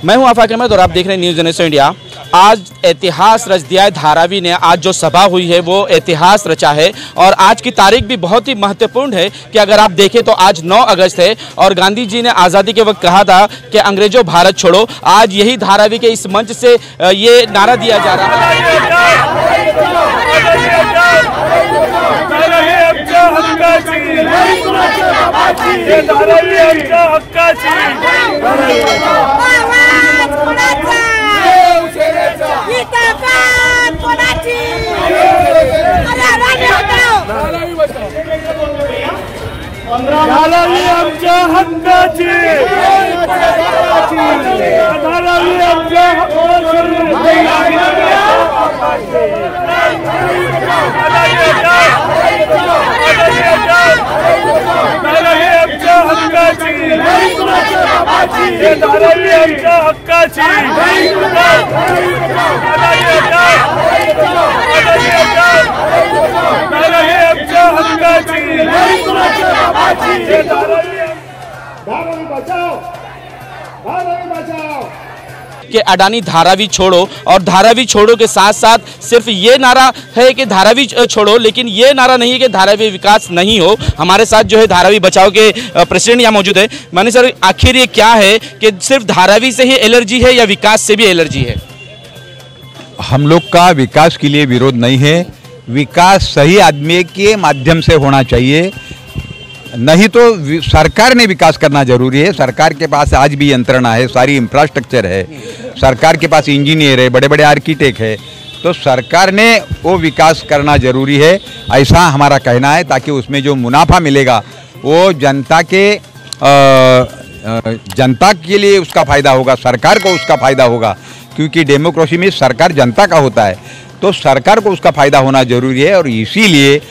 मैं हूं आफाक अहमद और आप देख रहे हैं न्यूज़ जनरेशन इंडिया। आज इतिहास रच दिया है धारावी ने। आज जो सभा हुई है वो इतिहास रचा है और आज की तारीख भी बहुत ही महत्वपूर्ण है कि अगर आप देखें तो आज 9 अगस्त है और गांधी जी ने आज़ादी के वक्त कहा था कि अंग्रेजों भारत छोड़ो। आज यही धारावी के इस मंच से ये नारा दिया जा रहा है। कि अडानी धारावी छोड़ो और धारावी छोड़ो के साथ साथ सिर्फ ये नारा है कि धारावी छोड़ो, लेकिन ये नारा नहीं है कि धारावी विकास नहीं हो। हमारे साथ जो है धारावी बचाओ के प्रेसिडेंट यहाँ मौजूद है। माने सर, आखिर ये क्या है कि सिर्फ धारावी से ही एलर्जी है या विकास से भी एलर्जी है? हम लोग का विकास के लिए विरोध नहीं है। विकास सही आदमी के माध्यम से होना चाहिए, नहीं तो सरकार ने विकास करना जरूरी है। सरकार के पास आज भी यंत्रणा है, सारी इंफ्रास्ट्रक्चर है, सरकार के पास इंजीनियर है, बड़े बड़े आर्किटेक्ट है, तो सरकार ने वो विकास करना जरूरी है, ऐसा हमारा कहना है। ताकि उसमें जो मुनाफा मिलेगा वो जनता के लिए उसका फ़ायदा होगा, सरकार को उसका फ़ायदा होगा। क्योंकि डेमोक्रेसी में सरकार जनता का होता है, तो सरकार को उसका फ़ायदा होना जरूरी है। और इसीलिए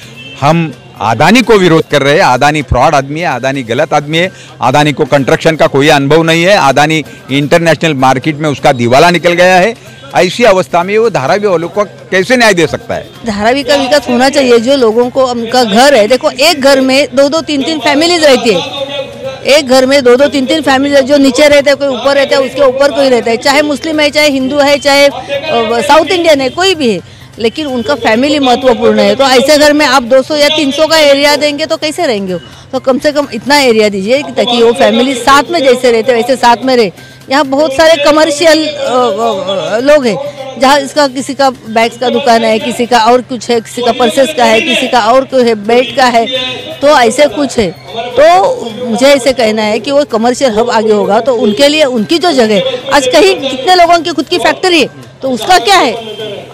हम अडानी को विरोध कर रहे हैं। अडानी फ्रॉड आदमी है, अडानी गलत आदमी है, अडानी को कंस्ट्रक्शन का कोई अनुभव नहीं है, अडानी इंटरनेशनल मार्केट में उसका दिवाला निकल गया है। ऐसी अवस्था में वो धारावी वालों को कैसे न्याय दे सकता है? धारावी का विकास होना चाहिए। जो लोगों को उनका घर है, देखो एक घर में 2-2, 3-3 फैमिलीज रहती है। एक घर में 2-2, 3-3 फैमिली, जो नीचे रहते हैं कोई ऊपर रहता है, उसके ऊपर कोई रहता है, चाहे मुस्लिम है, चाहे हिंदू है, चाहे साउथ इंडियन है, कोई भी है, लेकिन उनका फैमिली महत्वपूर्ण है। तो ऐसे घर में आप 200 या 300 का एरिया देंगे तो कैसे रहेंगे वो? तो कम से कम इतना एरिया दीजिए ताकि वो फैमिली साथ में जैसे रहते वैसे साथ में रहे। यहाँ बहुत सारे कमर्शियल लोग हैं जहाँ इसका किसी का बैग्स का दुकान है, किसी का और कुछ है, किसी का पर्सेस का है, किसी का और कोई है, बेड का है, तो ऐसे कुछ है। तो मुझे ऐसे कहना है कि वो कमर्शियल हब आगे होगा तो उनके लिए उनकी जो जगह, आज कहीं कितने लोगों की खुद की फैक्ट्री है तो उसका क्या है?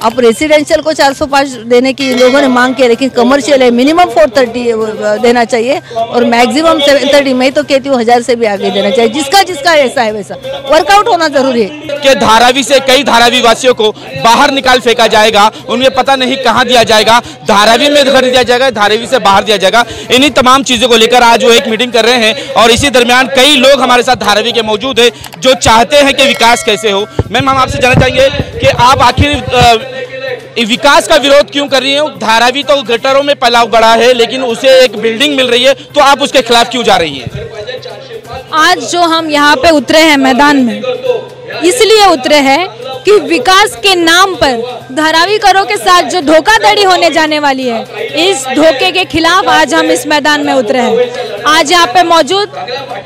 अब रेसिडेंशियल को 405 देने की लोगों ने मांग की, लेकिन कमर्शियल है मिनिमम 430 देना चाहिए और मैक्सिमम 730। मैं तो कहती हूँ 1000 से भी आगे देना चाहिए। जिसका जिसका ऐसा है वैसा वर्कआउट होना जरूरी है। कि धारावी से कई धारावी वासियों को बाहर निकाल फेंका जाएगा, उन्हें पता नहीं कहाँ दिया जाएगा, धारावी में घर दिया जाएगा, धारावी से बाहर दिया जाएगा। इन्हीं तमाम चीज़ों को लेकर आज वो एक मीटिंग कर रहे हैं और इसी दरमियान कई लोग हमारे साथ धारावी के मौजूद है जो चाहते हैं कि विकास कैसे हो। मैम, हम आपसे जानना चाहेंगे कि आप आखिर विकास का विरोध क्यों कर रही है? धारावी तो गटरों में पला बड़ा है, लेकिन उसे एक बिल्डिंग मिल रही है, तो आप उसके खिलाफ क्यों जा रही हैं? आज जो हम यहाँ पे उतरे हैं मैदान में, इसलिए उतरे हैं कि विकास के नाम पर धारावी करों के साथ जो धोखाधड़ी होने जाने वाली है, इस धोखे के खिलाफ आज हम इस मैदान में उतरे हैं। आज यहाँ पे मौजूद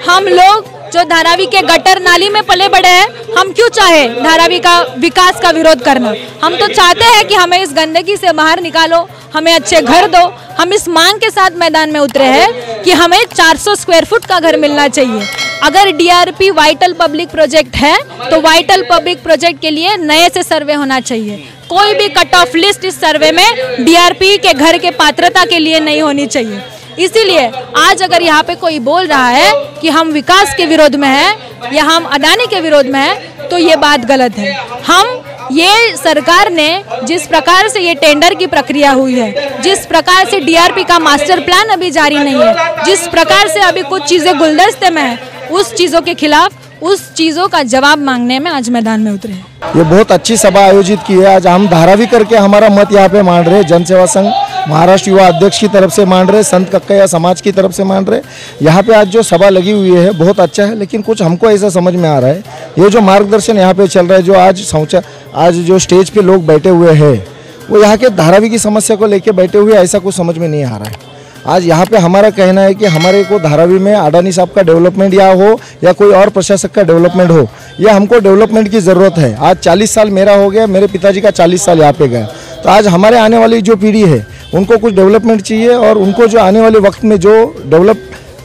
हम लोग जो धारावी के गटर नाली में पले बड़े हैं, हम क्यों चाहे धारावी का विकास का विरोध करना? हम तो चाहते हैं कि हमें इस गंदगी से बाहर निकालो, हमें अच्छे घर दो। हम इस मांग के साथ मैदान में उतरे हैं कि हमें 400 स्क्वायर फुट का घर मिलना चाहिए। अगर डीआरपी वाइटल पब्लिक प्रोजेक्ट है तो वाइटल पब्लिक प्रोजेक्ट के लिए नए से सर्वे होना चाहिए। कोई भी कट ऑफ लिस्ट इस सर्वे में डीआरपी के घर के पात्रता के लिए नहीं होनी चाहिए। इसीलिए आज अगर यहाँ पे कोई बोल रहा है कि हम विकास के विरोध में हैं या हम अडानी के विरोध में हैं, तो ये बात गलत है। हम ये सरकार ने जिस प्रकार से ये टेंडर की प्रक्रिया हुई है, जिस प्रकार से डीआरपी का मास्टर प्लान अभी जारी नहीं है, जिस प्रकार से अभी कुछ चीज़ें गुलदस्ते में है, उस चीज़ों के खिलाफ, उस चीज़ों का जवाब मांगने में आज मैदान में उतरे हैं। ये बहुत अच्छी सभा आयोजित की है। आज हम धारावी करके हमारा मत यहाँ पे मान रहे हैं। जनसेवा संघ महाराष्ट्र युवा अध्यक्ष की तरफ से मान रहे, संत कक्कैया समाज की तरफ से मान रहे। यहाँ पे आज जो सभा लगी हुई है बहुत अच्छा है, लेकिन कुछ हमको ऐसा समझ में आ रहा है, ये जो मार्गदर्शन यहाँ पे चल रहा है, जो आज जो स्टेज पे लोग बैठे हुए हैं वो यहाँ के धारावी की समस्या को लेके बैठे हुए, ऐसा कुछ समझ में नहीं आ रहा है। आज यहाँ पे हमारा कहना है कि हमारे को धारावी में अडानी साहब का डेवलपमेंट या हो या कोई और प्रशासक का डेवलपमेंट हो, या हमको डेवलपमेंट की ज़रूरत है। आज 40 साल मेरा हो गया, मेरे पिताजी का 40 साल यहाँ पे गया, तो आज हमारे आने वाली जो पीढ़ी है उनको कुछ डेवलपमेंट चाहिए, और उनको जो आने वाले वक्त में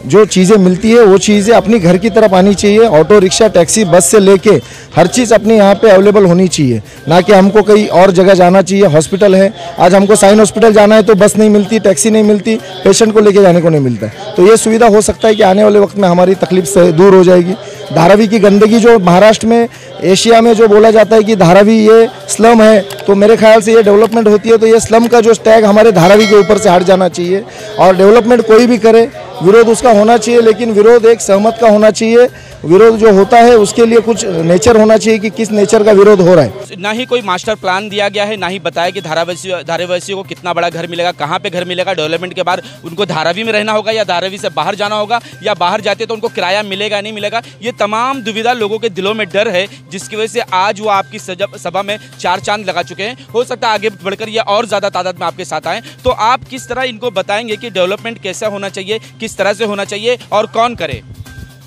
जो चीज़ें मिलती है वो चीज़ें अपनी घर की तरफ आनी चाहिए। ऑटो रिक्शा टैक्सी बस से लेके हर चीज़ अपने यहाँ पे अवेलेबल होनी चाहिए, ना कि हमको कहीं और जगह जाना चाहिए। हॉस्पिटल है, आज हमको साइन हॉस्पिटल जाना है तो बस नहीं मिलती, टैक्सी नहीं मिलती, पेशेंट को लेके जाने को नहीं मिलता है। तो ये सुविधा हो सकता है कि आने वाले वक्त में हमारी तकलीफ से दूर हो जाएगी। धारावी की गंदगी जो महाराष्ट्र में, एशिया में जो बोला जाता है कि धारावी ये स्लम है, तो मेरे ख्याल से ये डेवलपमेंट होती है तो ये स्लम का जो टैग हमारे धारावी के ऊपर से हट जाना चाहिए। और डेवलपमेंट कोई भी करे, विरोध उसका होना चाहिए, लेकिन विरोध एक सहमत का होना चाहिए। विरोध जो होता है उसके लिए कुछ नेचर होना चाहिए कि किस नेचर का विरोध हो रहा है। ना ही कोई मास्टर प्लान दिया गया है, ना ही बताया कि धारावासियों को कितना बड़ा घर मिलेगा, कहाँ पे घर मिलेगा, डेवलपमेंट के बाद उनको धारावी में रहना होगा या धारावी से बाहर जाना होगा, या बाहर जाते तो उनको किराया मिलेगा नहीं मिलेगा। ये तमाम दुविधा लोगों के दिलों में डर है, जिसकी वजह से आज वो आपकी सभा में 4 चांद लगा चुके हैं। हो सकता है आगे बढ़कर ये और ज़्यादा तादाद में आपके साथ आएँ, तो आप किस तरह इनको बताएंगे कि डेवलपमेंट कैसा होना चाहिए, किस तरह से होना चाहिए और कौन करे?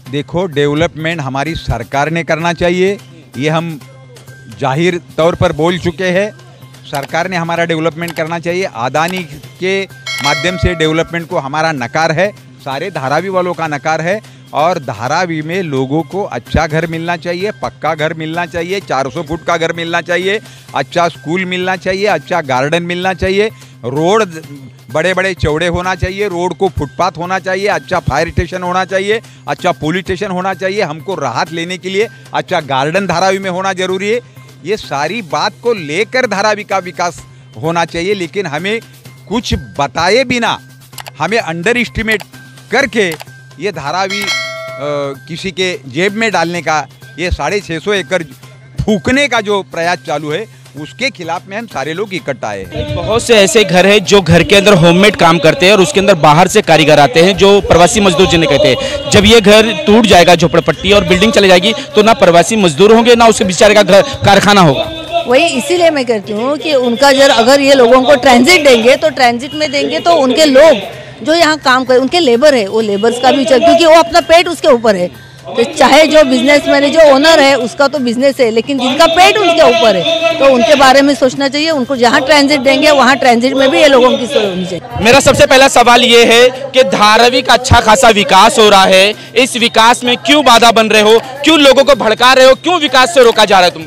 देखो, डेवलपमेंट हमारी सरकार ने करना चाहिए, ये हम जाहिर तौर पर बोल चुके हैं। सरकार ने हमारा डेवलपमेंट करना चाहिए। अडानी के माध्यम से डेवलपमेंट को हमारा नकार है, सारे धारावी वालों का नकार है। और धारावी में लोगों को अच्छा घर मिलना चाहिए, पक्का घर मिलना चाहिए, 400 फुट का घर मिलना चाहिए, अच्छा स्कूल मिलना चाहिए, अच्छा गार्डन मिलना चाहिए, रोड बड़े बड़े चौड़े होना चाहिए, रोड को फुटपाथ होना चाहिए, अच्छा फायर स्टेशन होना चाहिए, अच्छा पुलिस स्टेशन होना चाहिए। हमको राहत लेने के लिए अच्छा गार्डन धारावी में होना जरूरी है। ये सारी बात को लेकर धारावी का विकास होना चाहिए, लेकिन हमें कुछ बताए बिना, हमें अंडर एस्टिमेट करके ये धारावी किसी के जेब में डालने का, ये 650 एकड़ फूकने का जो प्रयास चालू है, उसके खिलाफ में हम सारे लोग इकट्ठा आए हैं। बहुत से ऐसे घर हैं जो घर के अंदर होममेड काम करते हैं और उसके अंदर बाहर से कारीगर आते हैं, जो प्रवासी मजदूर जिन्हें कहते हैं। जब ये घर टूट जाएगा, झोपड़पट्टी और बिल्डिंग चले जाएगी, तो ना प्रवासी मजदूर होंगे, ना उसके बेचारे का घर कारखाना होगा। वही इसीलिए मैं कहती हूँ कि उनका अगर ये लोगों को ट्रांजिट देंगे, तो ट्रांजिट में देंगे तो उनके लोग जो यहाँ काम करे, उनके लेबर है, वो लेबर्स का भी क्योंकि वो अपना पेट उसके ऊपर है। तो चाहे जो बिजनेसमैन है, जो ओनर है, उसका तो बिजनेस है, लेकिन जिनका पेट उनके ऊपर है, तो उनके बारे में सोचना चाहिए। उनको जहाँ ट्रांजिट देंगे वहाँ ट्रांजिट में भी ये लोगों की सोच होनी चाहिए। मेरा सबसे पहला सवाल ये है कि धारावी का अच्छा खासा विकास हो रहा है, इस विकास में क्यों बाधा बन रहे हो, क्यों लोगों को भड़का रहे हो, क्यों विकास से रोका जा रहा है तुम?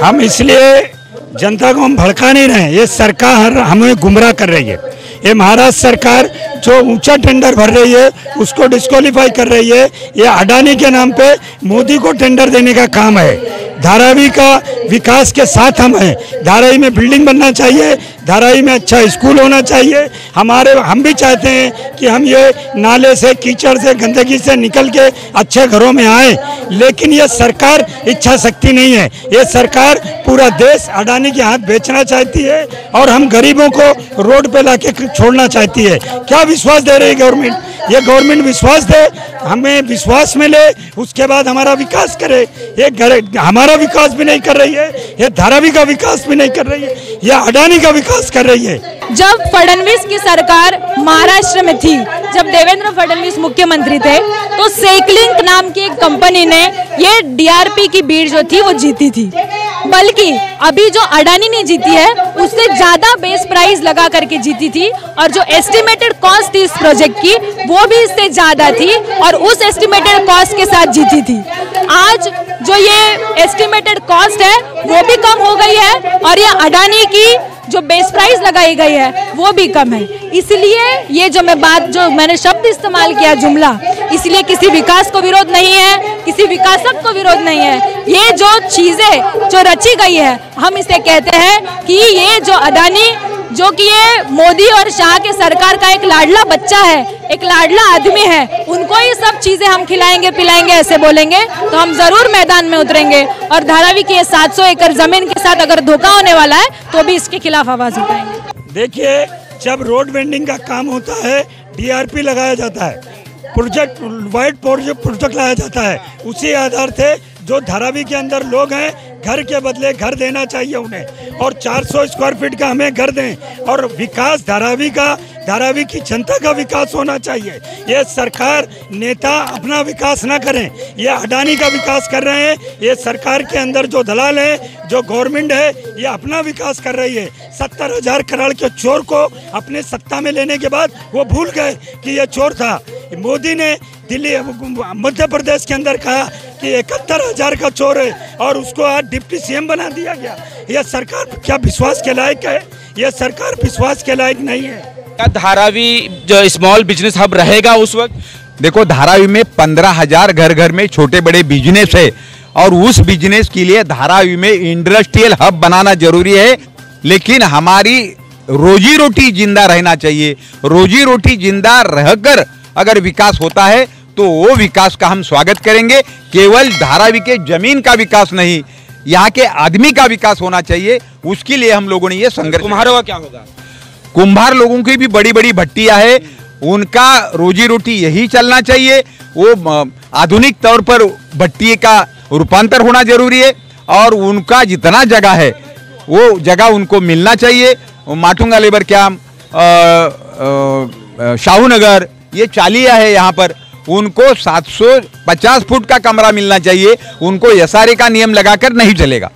हम इसलिए जनता को हम भड़का नहीं रहे, ये सरकार हमें गुमराह कर रही है। ये महाराष्ट्र सरकार जो ऊंचा टेंडर भर रही है उसको डिस्क्वालीफाई कर रही है। ये अडानी के नाम पे मोदी को टेंडर देने का काम है। धारावी का विकास के साथ हम हैं। धारावी में बिल्डिंग बनना चाहिए, धारावी में अच्छा स्कूल होना चाहिए। हम भी चाहते हैं कि हम ये नाले से, कीचड़ से, गंदगी से निकल के अच्छे घरों में आए, लेकिन ये सरकार इच्छा शक्ति नहीं है। ये सरकार पूरा देश अडानी के हाथ बेचना चाहती है और हम गरीबों को रोड पे लाके छोड़ना चाहती है। क्या विश्वास दे रही है गवर्नमेंट? ये गवर्नमेंट विश्वास दे, हमें विश्वास मिले, उसके बाद हमारा विकास करे। ये हमारा विकास भी नहीं कर रही है, ये धारावी का विकास भी नहीं कर रही है, ये अडानी का विकास कर रही है। जब फडणवीस की सरकार महाराष्ट्र में थी, जब देवेंद्र फडणवीस मुख्यमंत्री थे, तो सेकलिंक नाम की एक कंपनी ने ये डीआरपी की बीड जो थी वो जीती थी। बल्कि अभी जो अडानी ने जीती है उससे ज्यादा बेस प्राइस लगा करके जीती थी, और जो एस्टिमेटेड कॉस्ट थी इस प्रोजेक्ट की वो भी इससे ज्यादा थी, और उस एस्टिमेटेड कॉस्ट के साथ जीती थी। आज जो ये एस्टिमेटेड कॉस्ट है वो भी कम हो गई है, और ये अडानी की जो बेस प्राइस लगाई गई है वो भी कम है। इसलिए ये जो मैंने शब्द इस्तेमाल किया, जुमला, इसलिए किसी विकास को विरोध नहीं है, किसी विकासक को विरोध नहीं है। ये जो चीजें जो रची गई है, हम इसे कहते हैं कि ये जो अडानी, जो कि ये मोदी और शाह के सरकार का एक लाडला बच्चा है, एक लाडला आदमी है, उनको ये सब चीजें हम खिलाएंगे पिलाएंगे ऐसे बोलेंगे तो हम जरूर मैदान में उतरेंगे। और धारावी की 700 एकड़ जमीन के साथ अगर धोखा होने वाला है तो भी इसके खिलाफ आवाज उठाएंगे। देखिए, जब रोड बेंडिंग का काम होता है DRP लगाया जाता है, प्रोजेक्ट वाइड प्रोजेक्ट लाया जाता है। उसी आधार से जो धारावी के अंदर लोग हैं घर के बदले घर देना चाहिए उन्हें, और 400 स्क्वायर फीट का हमें घर दें। और विकास धारावी की जनता का विकास होना चाहिए। ये सरकार नेता अपना विकास ना करें, ये अडानी का विकास कर रहे हैं। ये सरकार के अंदर जो दलाल है, जो गवर्नमेंट है, ये अपना विकास कर रही है। 70,000 करोड़ के चोर को अपने सत्ता में लेने के बाद वो भूल गए कि ये चोर था। मोदी ने दिल्ली मध्य प्रदेश के अंदर कहा कि 71,000 का चोर है और उसको आज डिप्टी CM बना दिया गया। यह सरकार क्या विश्वास के लायक है? यह सरकार विश्वास के लायक नहीं है। क्या धारावी जो स्मॉल बिजनेस हब रहेगा उस वक्त? देखो, धारावी में 15,000 घर में छोटे बड़े बिजनेस है और उस बिजनेस के लिए धारावी में इंडस्ट्रियल हब बनाना जरूरी है। लेकिन हमारी रोजी रोटी जिंदा रहना चाहिए। रोजी रोटी जिंदा रहकर अगर विकास होता है तो वो विकास का हम स्वागत करेंगे। केवल धारावी के जमीन का विकास नहीं, यहाँ के आदमी का विकास होना चाहिए। उसके लिए हम लोगों ने ये संघर्ष। कुम्हारों का क्या होगा? कुम्हार लोगों की भी बड़ी बड़ी भट्टियां है, उनका रोजी रोटी यही चलना चाहिए। वो आधुनिक तौर पर भट्टी का रूपांतर होना जरूरी है और उनका जितना जगह है वो जगह उनको मिलना चाहिए। माटुंगा लेबर कैंप, शाहू नगर, ये चालिया है, यहाँ पर उनको 750 फुट का कमरा मिलना चाहिए। उनको SRA का नियम लगाकर नहीं चलेगा।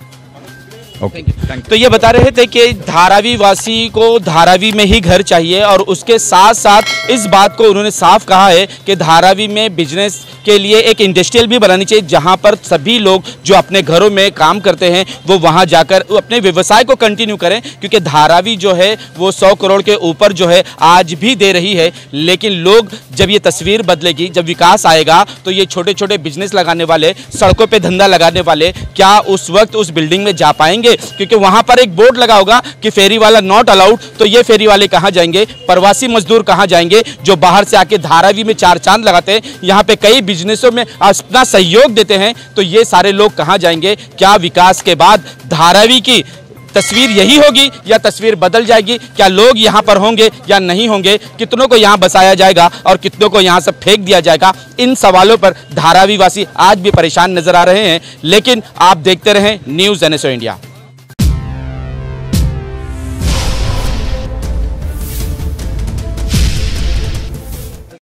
तो ये बता रहे थे कि धारावी वासी को धारावी में ही घर चाहिए और उसके साथ साथ इस बात को उन्होंने साफ कहा है कि धारावी में बिजनेस के लिए एक इंडस्ट्रियल भी बनानी चाहिए, जहां पर सभी लोग जो अपने घरों में काम करते हैं वो वहां जाकर अपने व्यवसाय को कंटिन्यू करें। क्योंकि धारावी जो है वो 100 करोड़ के ऊपर जो है आज भी दे रही है, लेकिन लोग जब ये तस्वीर बदलेगी, जब विकास आएगा, तो ये छोटे छोटे बिजनेस लगाने वाले, सड़कों पर धंधा लगाने वाले क्या उस वक्त उस बिल्डिंग में जा पाएंगे? क्योंकि वहां पर एक बोर्ड लगा होगा कि फेरी वाला नॉट अलाउड। तो ये फेरी वाले कहां जाएंगे? प्रवासी मजदूर कहां जाएंगे जो बाहर से आके धारावी में चार चांद लगाते हैं, यहां पे कई बिजनेसों में अपना सहयोग देते हैं, तो ये सारे लोग कहां जाएंगे? क्या विकास के बाद धारावी की तस्वीर यही होगी या तस्वीर बदल जाएगी? क्या लोग यहाँ पर होंगे या नहीं होंगे? कितनों को यहाँ बसाया जाएगा और कितनों को यहाँ से फेंक दिया जाएगा? इन सवालों पर धारावी वासी आज भी परेशान नजर आ रहे हैं। लेकिन आप देखते रहें न्यूज़ NSO इंडिया।